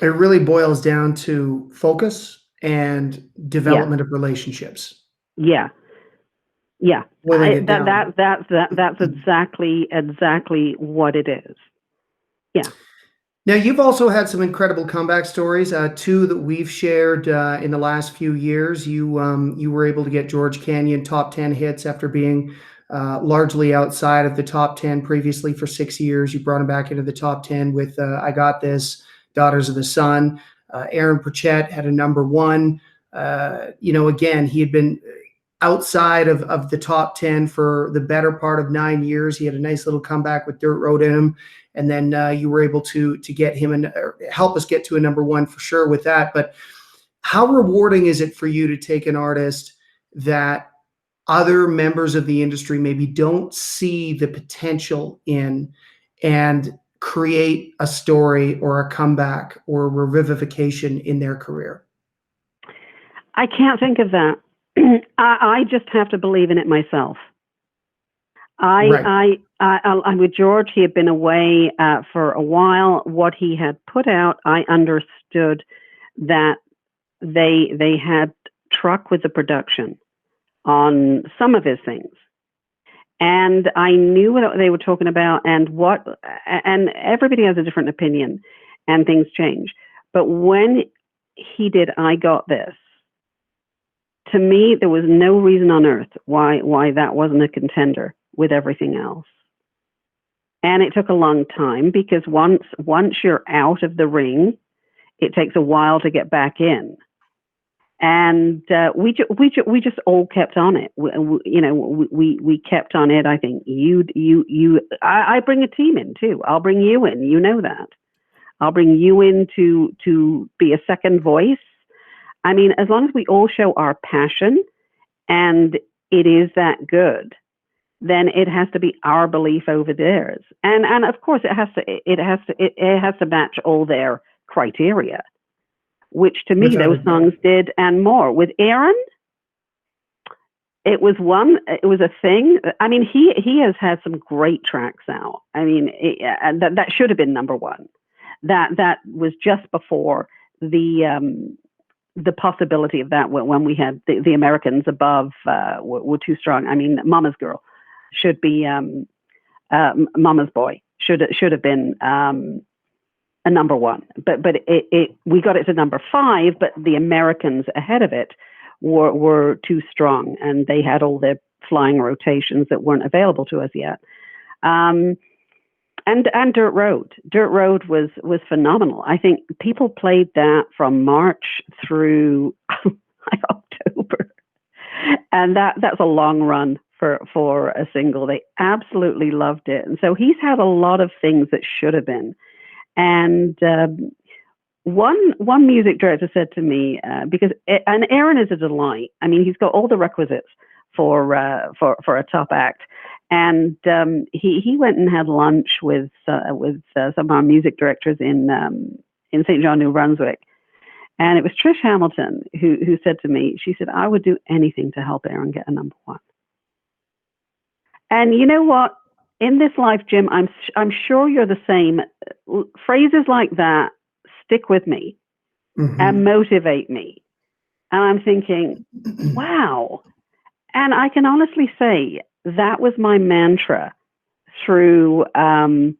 It really boils down to focus and development of relationships. Yeah. That's exactly what it is. Yeah. Now, you've also had some incredible comeback stories, 2 that we've shared in the last few years. You were able to get George Canyon top 10 hits after being largely outside of the top 10 previously for 6 years. You brought him back into the top 10 with I Got This, Daughters of the Sun. Aaron Pritchett had a number 1. Again, he had been outside of the top 10 for the better part of 9 years. He had a nice little comeback with Dirt Road in him. And then you were able to get him and help us get to a number 1 for sure with that. But how rewarding is it for you to take an artist that other members of the industry maybe don't see the potential in and create a story or a comeback or a revivification in their career? I can't think of that. I just have to believe in it myself. I'm with George. He had been away for a while. What he had put out, I understood that they had truck with the production on some of his things, and I knew what they were talking about, and everybody has a different opinion, and things change. But when he did I Got This, to me, there was no reason on earth why that wasn't a contender with everything else. And it took a long time, because once you're out of the ring, it takes a while to get back in. And we just all kept on it. We kept on it. I think I bring a team in too. I'll bring you in. You know that. I'll bring you in to be a second voice. I mean, as long as we all show our passion and it is that good, then it has to be our belief over theirs. And of course it has to match all their criteria, which to me those songs did, and more. With Aaron, it was a thing. I mean, he has had some great tracks out. I mean, that should have been number 1. That was just before the possibility of that, when we had the Americans above were too strong. I mean, Mama's Girl should be Mama's Boy should have been a number 1, but we got it to number 5, but the Americans ahead of it were too strong, and they had all their flying rotations that weren't available to us yet. And And Dirt Road. Dirt Road was phenomenal. I think people played that from March through October, and that's a long run for a single. They absolutely loved it, and so he's had a lot of things that should have been. And one music director said to me, and Aaron is a delight. I mean, he's got all the requisites for a top act. And he went and had lunch with some of our music directors in St. John, New Brunswick. And it was Trish Hamilton who said to me, she said, I would do anything to help Aaron get a number one. And you know what? In this life, Jim, I'm sure you're the same. Phrases like that stick with me and motivate me. And I'm thinking, wow. And I can honestly say, that was my mantra through the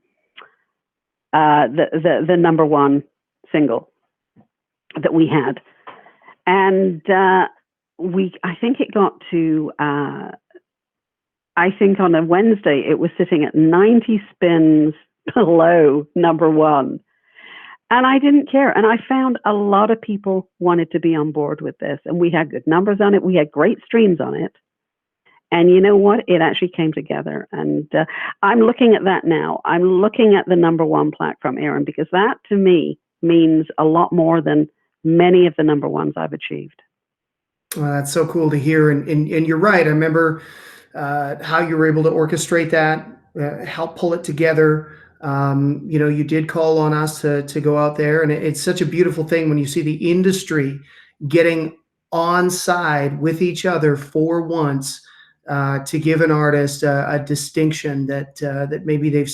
number one single that we had, and I think it got to I think on a Wednesday it was sitting at 90 spins below number one, and I didn't care. And I found a lot of people wanted to be on board with this, and we had good numbers on it. We had great streams on it. And you know what? It actually came together. And I'm looking at that now. I'm looking at the number one plaque from Aaron, because that to me means a lot more than many of the number ones I've achieved. Well, that's so cool to hear. And you're right. I remember how you were able to orchestrate that, help pull it together. You did call on us to go out there. And it's such a beautiful thing when you see the industry getting on side with each other for once. To give an artist a distinction that maybe they've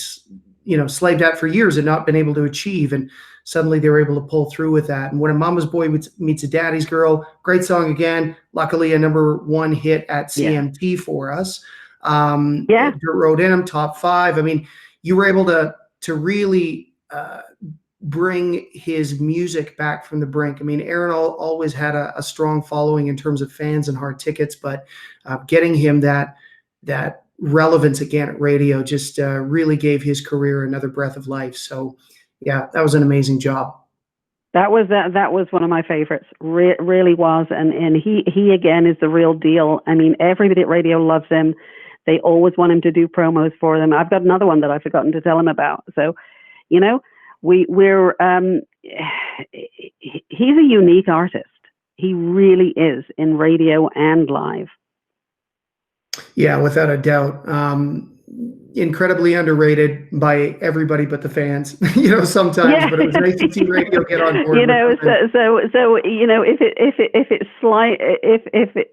slaved at for years and not been able to achieve, and suddenly they were able to pull through with that. And When a Mama's Boy Meets a Daddy's Girl, great song again. Luckily, a number one hit at CMT for us. Dirt Road in 'em, top 5. I mean, you were able to really bring his music back from the brink. I mean, Aaron always had a strong following in terms of fans and hard tickets, but getting him that relevance again at radio just really gave his career another breath of life. So yeah, that was an amazing job. That was one of my favorites. Really was. And he again is the real deal. I mean, everybody at radio loves him. They always want him to do promos for them. I've got another one that I've forgotten to tell him about. So, we're he's a unique artist. He really is, in radio and live. Yeah, without a doubt. Incredibly underrated by everybody but the fans, sometimes, yeah. But it was nice to see radio get on board. If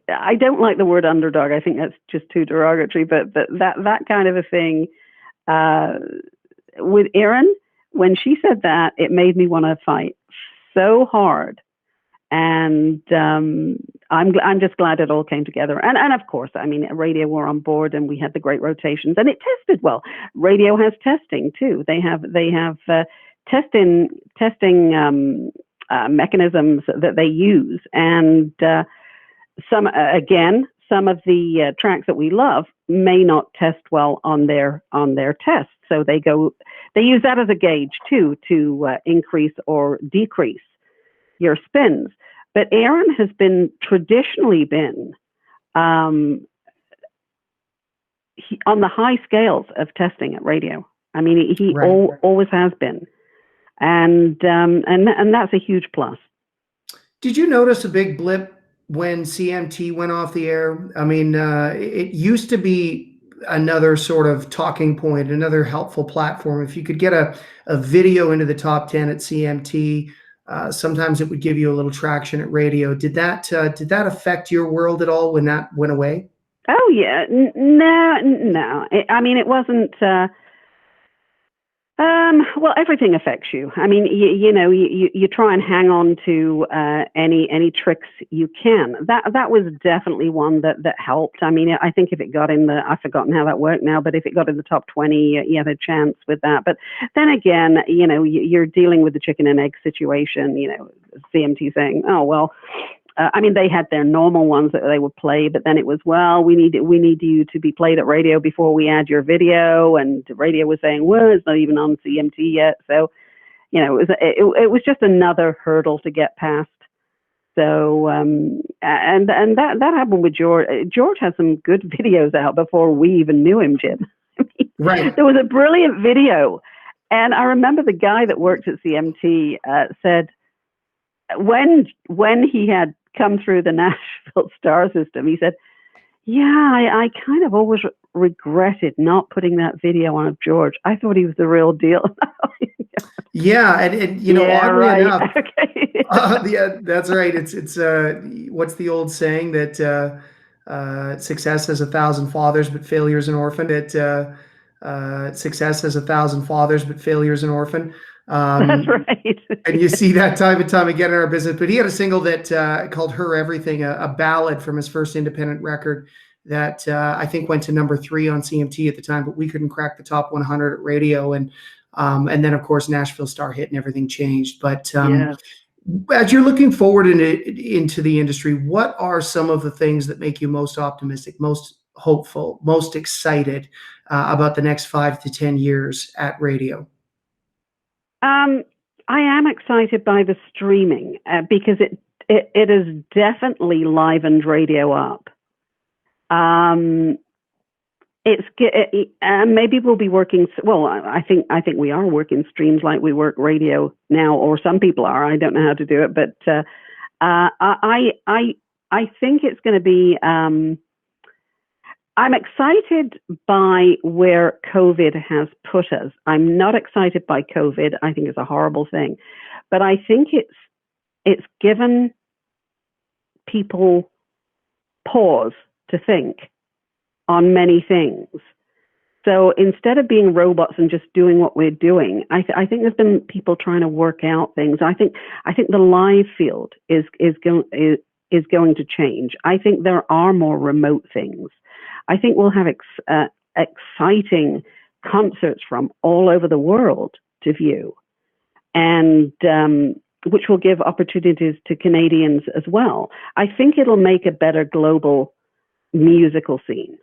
I don't like the word underdog, I think that's just too derogatory, but that kind of a thing, with Erin, when she said that, it made me want to fight so hard. And I'm just glad it all came together. And of course, I mean, radio were on board, and we had the great rotations, and it tested well. Radio has testing too. They have testing mechanisms that they use, and some of the tracks that we love may not test well on their tests. So they use that as a gauge too, to increase or decrease your spins. But Aaron has traditionally been on the high scales of testing at radio. I mean, he always has been, and that's a huge plus. Did you notice a big blip when CMT went off the air? I mean, it used to be another sort of talking point, another helpful platform. If you could get a video into the top 10 at CMT, sometimes it would give you a little traction at radio. Did that affect your world at all when that went away? Oh yeah, no. I mean, it wasn't. Well, everything affects you. I mean, you try and hang on to any tricks you can. That was definitely one that helped. I mean, I think if it got in I've forgotten how that worked now, but if it got in the top 20, you had a chance with that. But then again, you're dealing with the chicken and egg situation. CMT saying, oh well, I mean, they had their normal ones that they would play, but then it was, well, we need you to be played at radio before we add your video. And radio was saying, well, it's not even on CMT yet. So, you know, it was just another hurdle to get past. So, and that happened with George. George has some good videos out before we even knew him, Jim. I mean, Right. there was a brilliant video. And I remember the guy that worked at CMT said, when he had come through the Nashville star system, he said, yeah, I kind of always regretted not putting that video on of George. I thought he was the real deal. Yeah, and you know, yeah, oddly right. enough, Okay. yeah, that's right. It's what's the old saying that success has 1,000 fathers, but failure is an orphan. That success has 1,000 fathers, but failure is an orphan. That's right. And you see that time and time again in our business. But he had a single that called "Her Everything," a ballad from his first independent record that I think went to #3 on CMT at the time, but we couldn't crack the top 100 at radio. And then, of course, Nashville Star hit and everything changed. But Yeah. as you're looking forward into the industry, what are some of the things that make you most optimistic, most hopeful, most excited about the next 5 to 10 years at radio? I am excited by the streaming because it has definitely livened radio up. Maybe we'll be working. Well, I think we are working streams like we work radio now, or some people are. I don't know how to do it, but I think it's going to be. I'm excited by where COVID has put us. I'm not excited by COVID. I think it's a horrible thing, but I think it's given people pause to think on many things. So instead of being robots and just doing what we're doing, I think there's been people trying to work out things. I think the live field is going to change. I think there are more remote things. I think we'll have exciting concerts from all over the world to view, and which will give opportunities to Canadians as well. I think it'll make a better global musical scene,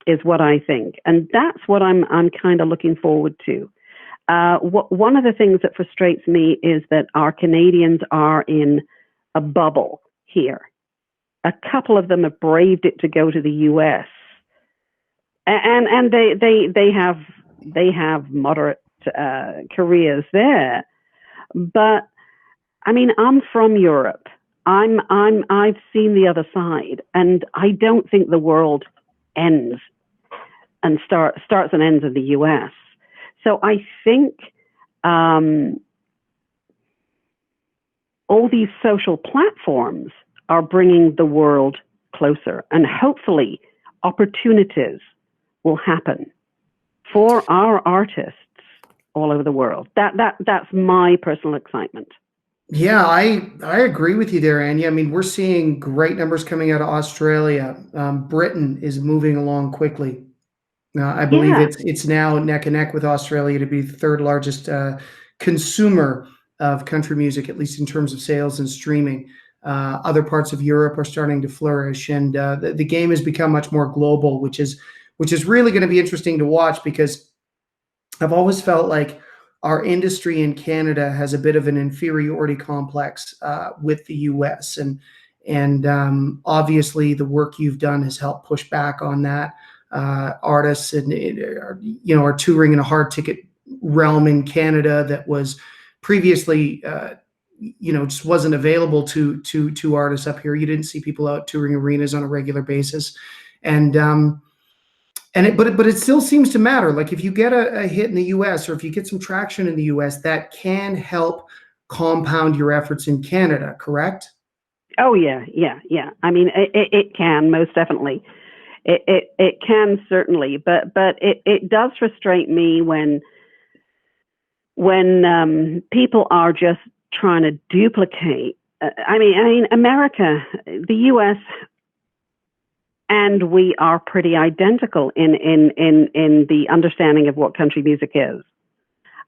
is what I think, and that's what I'm kind of looking forward to. One of the things that frustrates me is that our Canadians are in a bubble here. A couple of them have braved it to go to the U.S. And they have moderate careers there, but I mean, I'm from Europe. I've seen the other side, and I don't think the world ends and starts and ends in the U.S. So I think all these social platforms are bringing the world closer, and hopefully opportunities will happen for our artists all over the world. That's my personal excitement. Yeah, I agree with you there, Anya. I mean, we're seeing great numbers coming out of Australia. Britain is moving along quickly. I believe it's now neck and neck with Australia to be the third largest consumer of country music, at least in terms of sales and streaming. Other parts of Europe are starting to flourish, and the game has become much more global, which is really going to be interesting to watch, because I've always felt like our industry in Canada has a bit of an inferiority complex with the U.S. and obviously the work you've done has helped push back on that. Artists are touring in a hard ticket realm in Canada that was previously just wasn't available to artists up here. You didn't see people out touring arenas on a regular basis, but it still seems to matter. Like if you get a hit in the U.S. or if you get some traction in the U.S., that can help compound your efforts in Canada, correct? Oh yeah. I mean, it can most definitely. It can certainly, but it does frustrate me when people are just trying to duplicate. I mean, America, the U.S. and we are pretty identical in the understanding of what country music is,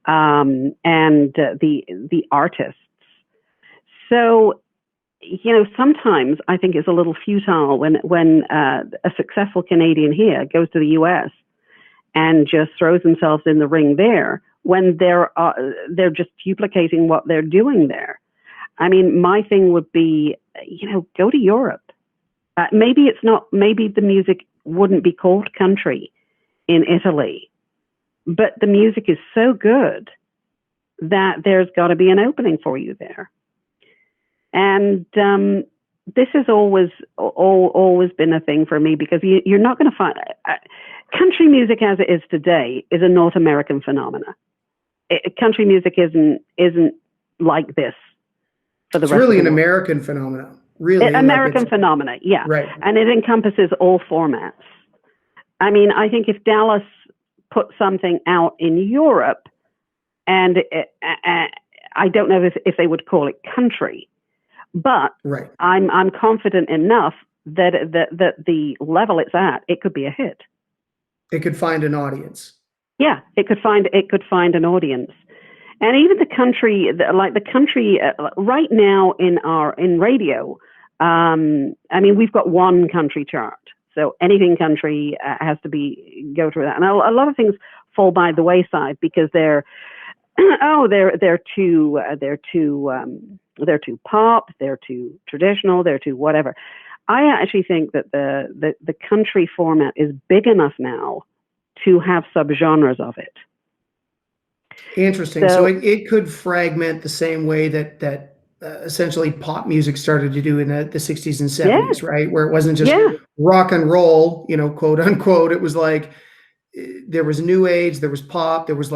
and the artists. So sometimes I think it's a little futile when a successful Canadian here goes to the US and just throws themselves in the ring there when they're just duplicating what they're doing there. I mean, my thing would be, go to Europe. Maybe the music wouldn't be called country in Italy, but the music is so good that there's got to be an opening for you there. And this has always been a thing for me, because you're not going to find country music as it is today is a North American phenomena. Country music isn't like this for the rest of the world. It's really an American phenomenon. Really, American phenomena, yeah. Right. And it encompasses all formats. I mean, I think if Dallas put something out in Europe, and I don't know if they would call it country, but right. I'm confident enough that the level it's at, it could be a hit. It could find an audience. Yeah, it could find an audience. And even the country right now in radio, I mean, we've got one country chart, so anything country has to go through that. And a lot of things fall by the wayside because they're too pop, they're too traditional, they're too whatever. I actually think that the country format is big enough now to have subgenres of it. Interesting. So it could fragment the same way that essentially pop music started to do in the 60s and 70s, right? Where it wasn't just rock and roll, quote unquote. It was like there was new age, there was pop, there was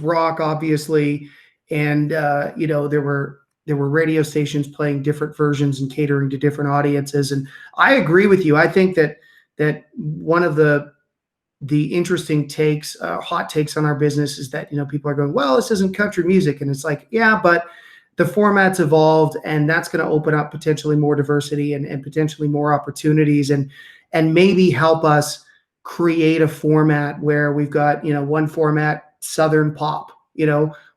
rock, obviously, and there were radio stations playing different versions and catering to different audiences. And I agree with you. I think that one of the interesting takes, hot takes on our business is that, people are going, well, this isn't country music. And it's like, yeah, but the format's evolved, and that's going to open up potentially more diversity and potentially more opportunities, and maybe help us create a format where we've got, one format, Southern pop,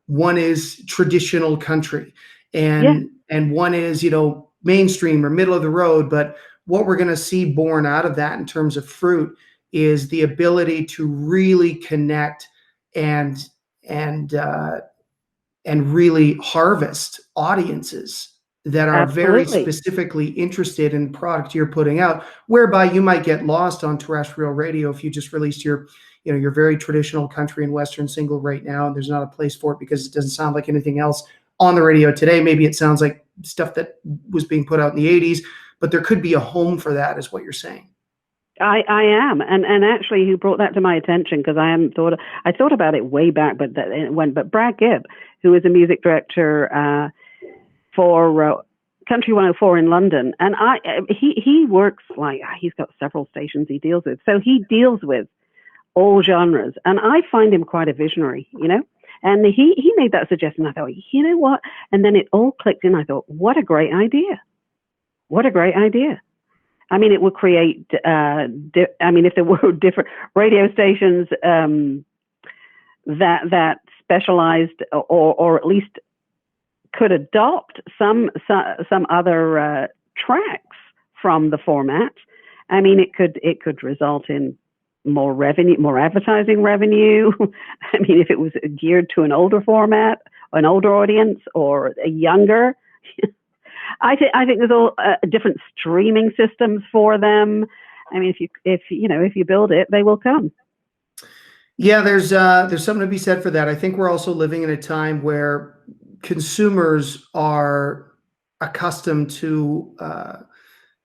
one is traditional country, and one is, mainstream or middle of the road. But what we're going to see born out of that in terms of fruit is the ability to really connect and really harvest audiences that are very specifically interested in product you're putting out, whereby you might get lost on terrestrial radio if you just released your very traditional country and Western single right now, and there's not a place for it because it doesn't sound like anything else on the radio today. Maybe it sounds like stuff that was being put out in the 80s, but there could be a home for that, is what you're saying. I am, and actually, who brought that to my attention, because I thought about it way back, but Brad Gibb, who is a music director for Country 104 in London, and he works he's got several stations he deals with, so he deals with all genres, and I find him quite a visionary, And he made that suggestion. I thought, you know what? And then it all clicked in. I thought, what a great idea! What a great idea! I mean, it would create, if there were different radio stations that specialized or at least could adopt some other tracks from the format, I mean, it could result in more revenue, more advertising revenue. I mean, if it was geared to an older format, an older audience, or a younger. I think there's all different streaming systems for them. I mean, if you build it, they will come. Yeah, there's something to be said for that. I think we're also living in a time where consumers are accustomed to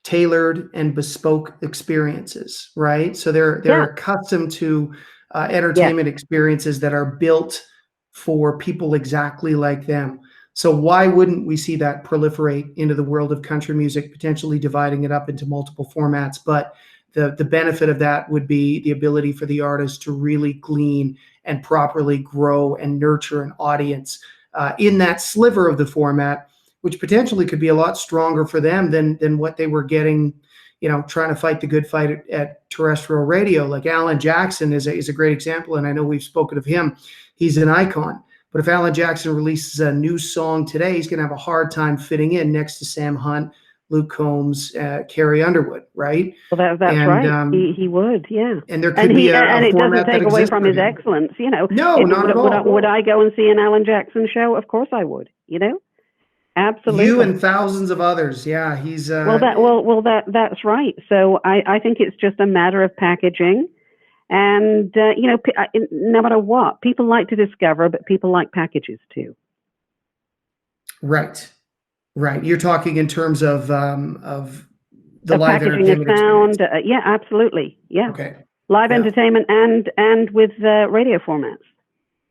tailored and bespoke experiences, right? So they're accustomed to entertainment experiences that are built for people exactly like them. So why wouldn't we see that proliferate into the world of country music, potentially dividing it up into multiple formats? But the benefit of that would be the ability for the artist to really glean and properly grow and nurture an audience in that sliver of the format, which potentially could be a lot stronger for them than what they were getting, trying to fight the good fight at terrestrial radio. Like Alan Jackson is a great example, and I know we've spoken of him. He's an icon. But if Alan Jackson releases a new song today, he's going to have a hard time fitting in next to Sam Hunt, Luke Combs, Carrie Underwood, right? Well, that's right. He would, yeah. And there could be and a it format doesn't take away from his excellence, you know. No, not at all. Would I go and see an Alan Jackson show? Of course I would, you know. Absolutely. You and thousands of others. Yeah, he's that's right. So I think it's just a matter of packaging, and you know, no matter what, people like to discover, but people like packages too. Right. You're talking in terms of the live packaging entertainment of sound. Yeah, absolutely. Yeah. Okay. Live entertainment and with radio formats.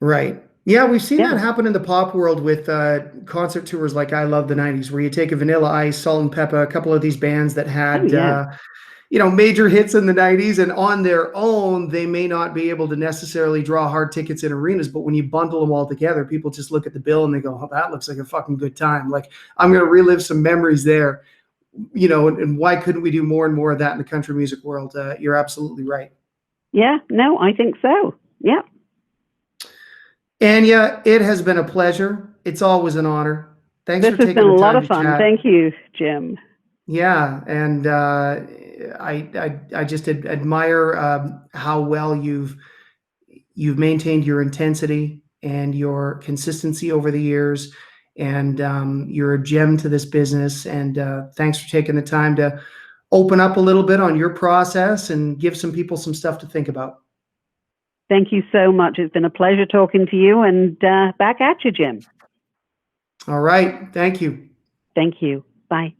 Right. Yeah, we've seen that happen in the pop world with concert tours like I Love the 90s, where you take a Vanilla Ice, Salt and Pepper, a couple of these bands that had major hits in the 90s, and on their own, they may not be able to necessarily draw hard tickets in arenas, but when you bundle them all together, people just look at the bill and they go, oh, that looks like a fucking good time. Like, I'm going to relive some memories there, you know, and why couldn't we do more and more of that in the country music world? You're absolutely right. Yeah, no, I think so. Yeah. Anya, it has been a pleasure. It's always an honor. Thanks for taking the time. This has been a lot of fun. Thank you, Jim. Yeah, and I just admire how well you've maintained your intensity and your consistency over the years, and you're a gem to this business. And thanks for taking the time to open up a little bit on your process and give some people some stuff to think about. Thank you so much. It's been a pleasure talking to you, and back at you, Jim. All right. Thank you. Thank you. Bye.